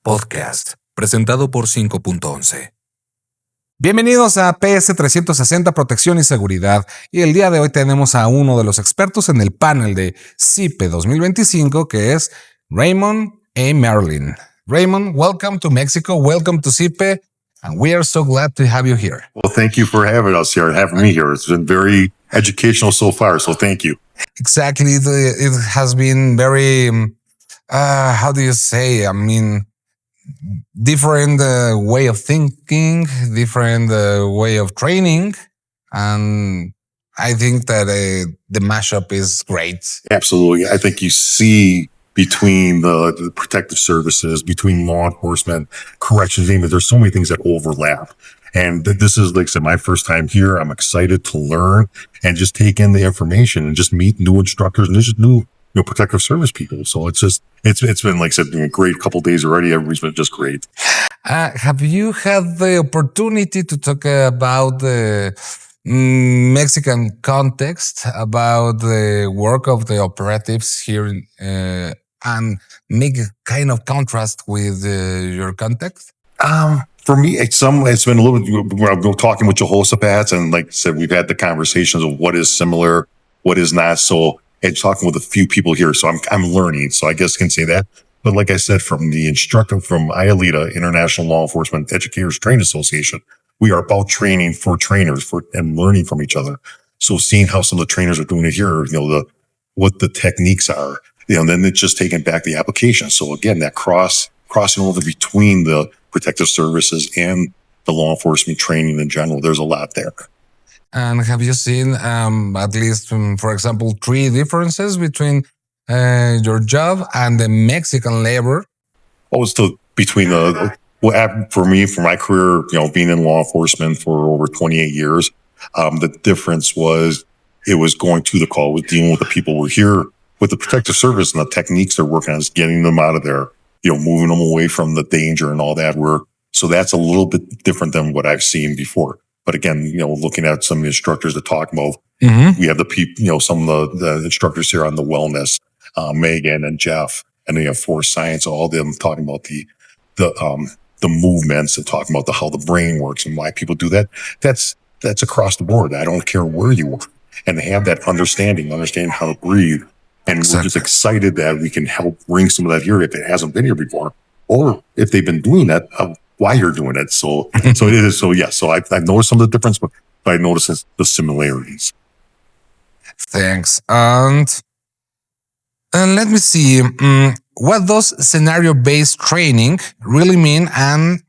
Podcast, presentado por 5.11. Bienvenidos a PS360, Protección y Seguridad. Y el día de hoy tenemos a uno de los expertos en el panel de CIPE 2025, que es Raymond A. Merlin. Raymond, welcome to Mexico, welcome to CIPE, and we are so glad to have you here. Well, thank you for having us here, having me here. It's been very educational so far, so thank you. Exactly. It has been very, how do you say? I mean, different way of thinking, different way of training. And I think that the mashup is great. Absolutely. I think you see between the protective services, between law enforcement, corrections, there's so many things that overlap. And this is, like I said, my first time here. I'm excited to learn and just take in the information and just meet new instructors and just new protective service people. So it's been, like I said, a great couple of days already. Everybody's been just great. Have you had the opportunity to talk about the Mexican context, about the work of the operatives here, and make a kind of contrast with your context? For me, it's been a little bit, I've been talking with Jehoshaphat, and like I said, we've had the conversations of what is similar, what is not. So, and talking with a few people here. So I'm learning. So I guess I can say that. But like I said, from the instructor from ILEETA, International Law Enforcement Educators Training Association, we are about training for trainers and learning from each other. So seeing how some of the trainers are doing it here, what the techniques are, and then it's just taking back the application. So again, that crossing over between the protective services and the law enforcement training in general, there's a lot there. And have you seen, at least, for example, three differences between your job and the Mexican labor? Oh, still between for me, for my career, being in law enforcement for over 28 years, the difference was it was going to the call, with dealing with the people who were here with the protective service and the techniques they're working on is getting them out of there, moving them away from the danger and all that. So that's a little bit different than what I've seen before. But again, looking at some of the instructors that talk about, we have the people, some of the instructors here on the wellness, Megan and Jeff, and they have Force Science, all of them talking about the movements and talking about how the brain works and why people do that. That's across the board. I don't care where you are, and they have that understanding how to breathe. And exactly. We're just excited that we can help bring some of that here if it hasn't been here before, or if they've been doing that, why you're doing it. So it is. So yeah. So I've noticed some of the difference, but I noticed the similarities. Thanks. And let me see. What does scenario-based training really mean, and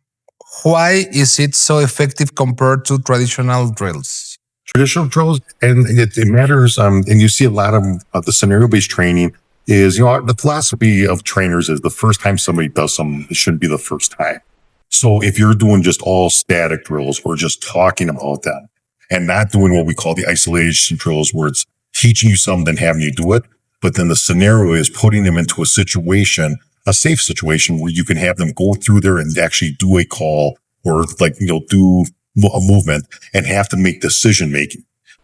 why is it so effective compared to traditional drills? Traditional drills, and it matters. And you see a lot of the scenario-based training is, the philosophy of trainers is the first time somebody does something, it shouldn't be the first time. So if you're doing just all static drills or just talking about them and not doing what we call the isolation drills, where it's teaching you something and having you do it, but then the scenario is putting them into a situation, a safe situation where you can have them go through there and actually do a call or do a movement and have to make decision making.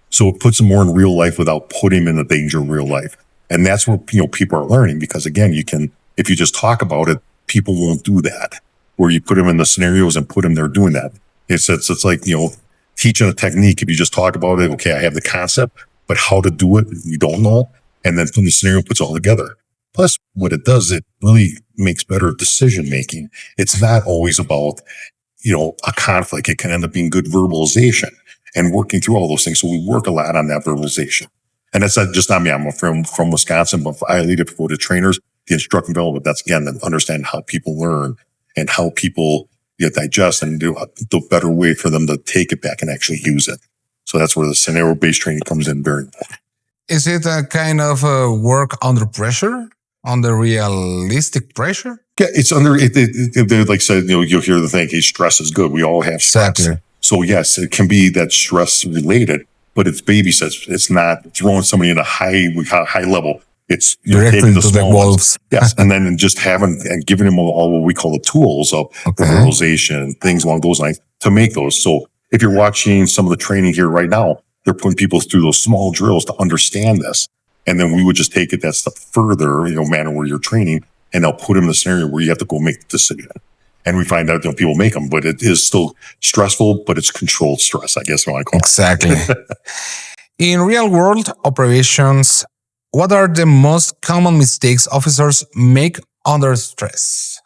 So it puts them more in real life without putting them in the danger of real life. And that's where, people are learning, because again, if you just talk about it, people won't do that. Where you put them in the scenarios and put them there doing that. It's like, teaching a technique. If you just talk about it, okay, I have the concept, but how to do it, you don't know. And then from the scenario puts it all together. Plus what it does, it really makes better decision making. It's not always about, a conflict. It can end up being good verbalization and working through all those things. So we work a lot on that verbalization. And that's not me. I'm from Wisconsin, but I lead it for the trainers, the instructor development. That's again, understand how people learn and how people digest and do the better way for them to take it back and actually use it. So that's where the scenario-based training comes in very important. Is it a kind of work under pressure, under realistic pressure? Yeah, it's under, like I said, you'll hear the thing, hey, stress is good. We all have stress. Exactly. So yes, it can be that stress related, but it's baby steps. It's not throwing somebody in a high level. It's directly to the wolves. Yes. And then just giving them all what we call the tools of verbalization, things along those lines to make those. So if you're watching some of the training here right now, they're putting people through those small drills to understand this. And then we would just take it that step further, manner where you're training and they'll put them in a scenario where you have to go make the decision. And we find out people make them, but it is still stressful, but it's controlled stress, I guess I want to call it. Exactly. In real world operations, what are the most common mistakes officers make under stress?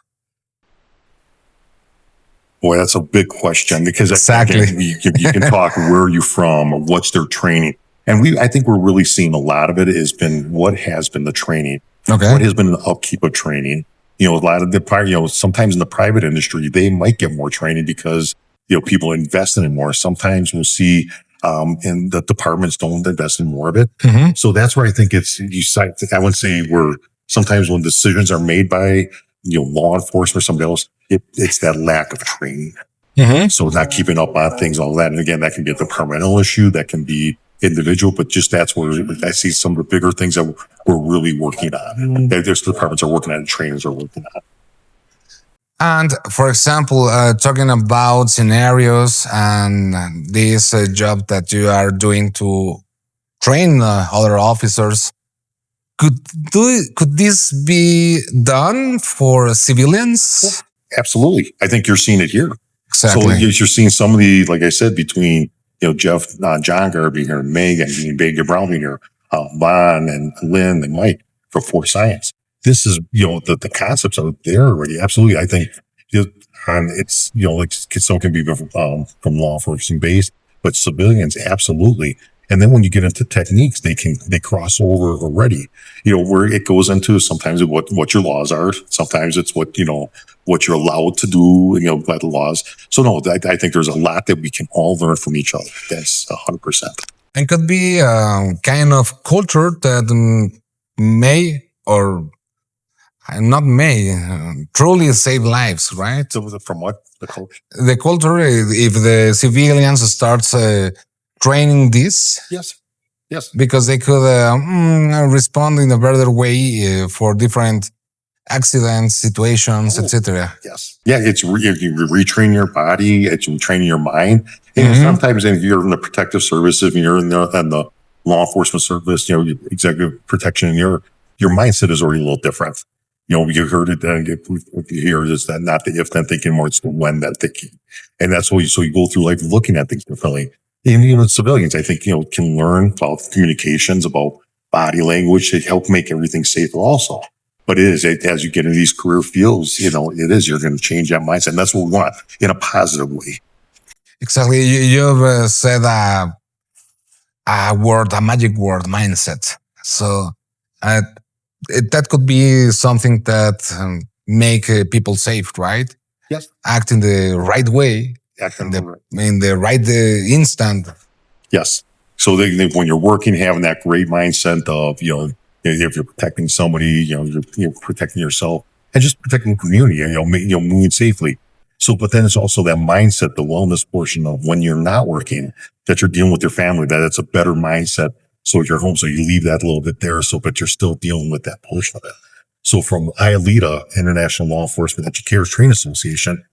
Boy, that's a big question, because Exactly. again, you can talk where are you from or what's their training. And I think we're really seeing a lot of it has been what has been the training. Okay. What has been the upkeep of training. A lot of the, sometimes in the private industry, they might get more training because, people invest in it more. Sometimes we'll see, and the departments don't invest in more of it. Mm-hmm. So that's where I think I would say where sometimes when decisions are made by, law enforcement or somebody else, it's that lack of training. Mm-hmm. So not keeping up on things, all that. And again, that can be a departmental issue, that can be individual, but just that's where I see some of the bigger things that we're really working on. There's departments are working on and trainers are working on. And for example, talking about scenarios and this job that you are doing to train other officers, could this be done for civilians? Absolutely. I think you're seeing it here. Exactly. So you're seeing some of the, like I said, between Jeff, John Garvey here, Megan, Baker Brown here, Vaughn and Lynn and Mike from Force Science. This is, the concepts are there already. Absolutely. I think, and it's, like some can be from law enforcement based, but civilians, absolutely. And then when you get into techniques, they cross over already, where it goes into sometimes what your laws are. Sometimes it's what you're allowed to do, by the laws. So no, I think there's a lot that we can all learn from each other. That's 100%. And could be a kind of culture that may or not may truly save lives, right? So from what? The culture? The culture, if the civilians starts training this. Yes. Because they could respond in a better way for different accidents, situations, etc. Yes. Yeah, it's you retrain your body, it's retraining your mind. And sometimes if you're in the protective service, if you're in the law enforcement service, executive protection, your mindset is already a little different. You heard it, what you hear is that not the if then thinking more, it's the when then thinking. And that's what you go through life looking at things differently. And even civilians, I think, can learn about communications, about body language to help make everything safer also. But as you get into these career fields, you're going to change that mindset. And that's what we want in a positive way. Exactly. You've said a magic word, mindset. So that could be something that make people safe, right? Yes. Act in the right way. In the right instant. Yes. So when you're working, having that great mindset of, if you're protecting somebody, you're protecting yourself and just protecting the community, moving safely. So, but then it's also that mindset, the wellness portion of when you're not working, that you're dealing with your family, that it's a better mindset. So you're home, so you leave that a little bit there. So, but you're still dealing with that portion of it. So from ILEETA, International Law Enforcement Educators Training Association,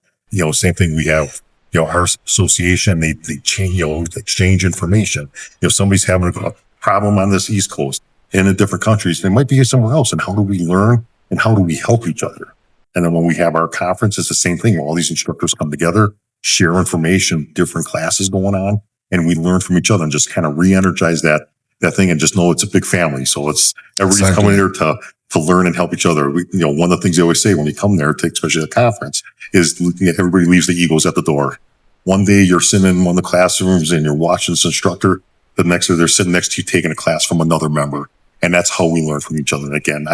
same thing we have. Our association, they exchange information. If somebody's having a problem on this East Coast in a different countries, they might be somewhere else. And how do we learn and how do we help each other? And then when we have our conference, it's the same thing. All these instructors come together, share information, different classes going on, and we learn from each other and just kind of re-energize that thing and just know it's a big family. So it's everybody's coming here to learn and help each other. One of the things they always say when you come there, especially the conference, is everybody leaves the egos at the door. One day you're sitting in one of the classrooms and you're watching this instructor. The next day they're sitting next to you taking a class from another member. And that's how we learn from each other. And again,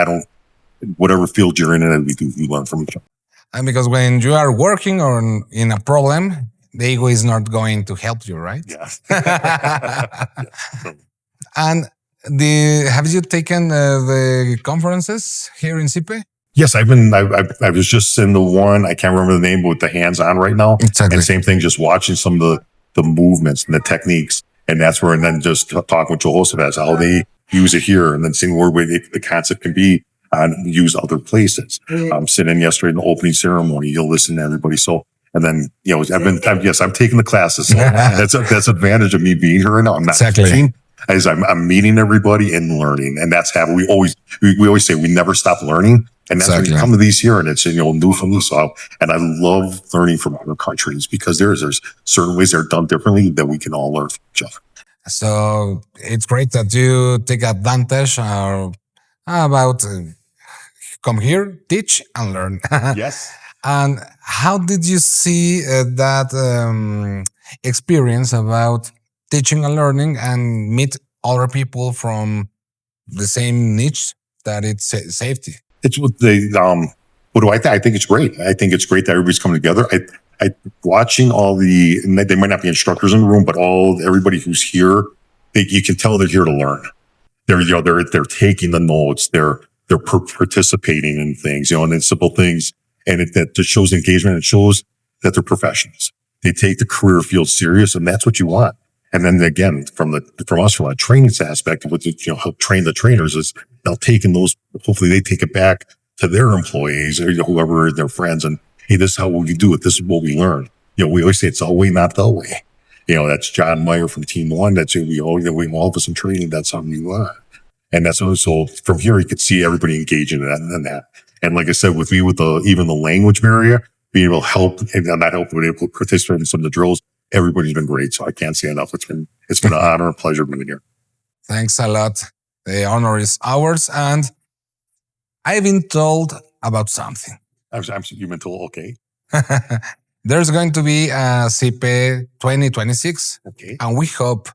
whatever field you're in, we learn from each other. And because when you are working or in a problem, the ego is not going to help you, right? Yeah. And have you taken the conferences here in CIPE? Yes, I was just in the one, I can't remember the name, but with the hands-on right now. Exactly. And same thing, just watching some of the movements and the techniques. And that's where, and then just talking with Jehoshaphat, how they use it here, and then seeing where the concept can be used other places. I'm sitting yesterday in the opening ceremony, you'll listen to everybody. So, and then, I'm taking the classes. So that's advantage of me being here right now. I'm not teaching. I'm meeting everybody and learning. And that's how we always say we never stop learning. And that's when you come to these here and it's, new from the south. And I love learning from other countries because there's certain ways they're done differently that we can all learn from each other. So it's great that you take advantage about come here, teach and learn. Yes. And how did you see that experience about teaching and learning and meet other people from the same niche that it's safety? It's what they, what do I think? I think it's great. I think it's great that everybody's coming together. I watching all they might not be instructors in the room, but everybody who's here, you can tell they're here to learn. They're taking the notes. They're participating in things, and in simple things. And that just shows engagement. It shows that they're professionals. They take the career field serious, and that's what you want. And then again, from a training aspect, what help train the trainers is they'll take in those. Hopefully, they take it back to their employees or whoever their friends, and hey, this is how we do it. This is what we learn. We always say it's our way, not the way. That's John Meyer from Team One. That's we all of us in training. That's how we learn. And that's also from here, you could see everybody engaging in that. And like I said, with me, with even the language barrier, being able to help and not help, but able to participate in some of the drills, everybody's been great. So I can't say enough. It's been an honor and pleasure being here. Thanks a lot. The honor is ours. And I've been told about something. You've been told, okay. There's going to be a CIPE 2026. Okay. And we hope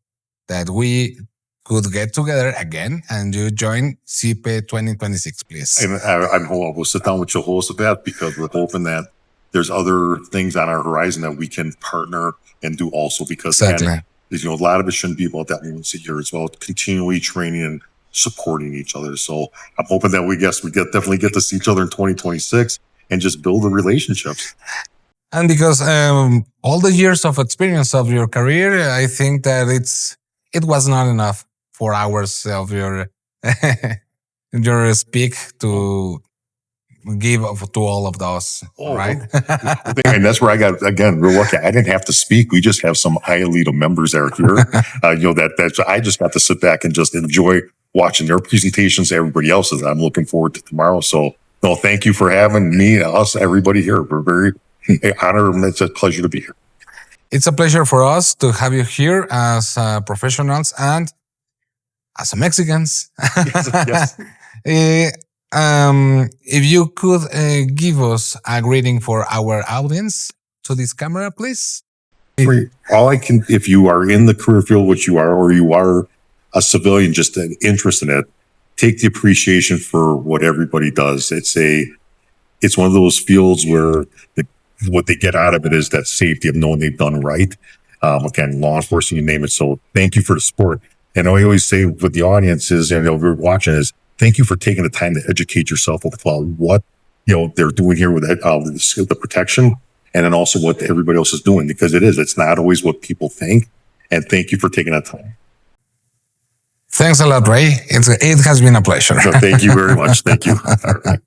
that we could get together again and you join CIPE 2026, please. And we'll sit down with your host of that because we're hoping that there's other things on our horizon that we can partner and do also because again, a lot of it shouldn't be about that once a year. It's about continually training and supporting each other. So I'm hoping that we definitely get to see each other in 2026 and just build the relationships. And because all the years of experience of your career, I think that it was not enough 4 hours of your speak to give to all of those, right? And that's where I got, again, real lucky. I didn't have to speak. We just have some ILEETA members that are here. I just got to sit back and just enjoy watching their presentations, everybody else's. I'm looking forward to tomorrow. So, no, thank you for having me, us, everybody here. We're very honored and it's a pleasure to be here. It's a pleasure for us to have you here as professionals and as Mexicans. Yes. If you could give us a greeting for our audience to this camera, please. If you are in the career field, which you are, or you are a civilian, just an interest in it, take the appreciation for what everybody does. It's one of those fields where what they get out of it is that safety of knowing they've done right. Again, law enforcement, you name it. So thank you for the support. And I always say with the audience is, and we're watching is, thank you for taking the time to educate yourself about what, they're doing here with the protection and then also what everybody else is doing because it's not always what people think. And thank you for taking that time. Thanks a lot, Ray. It has been a pleasure. So thank you very much. Thank you. All right.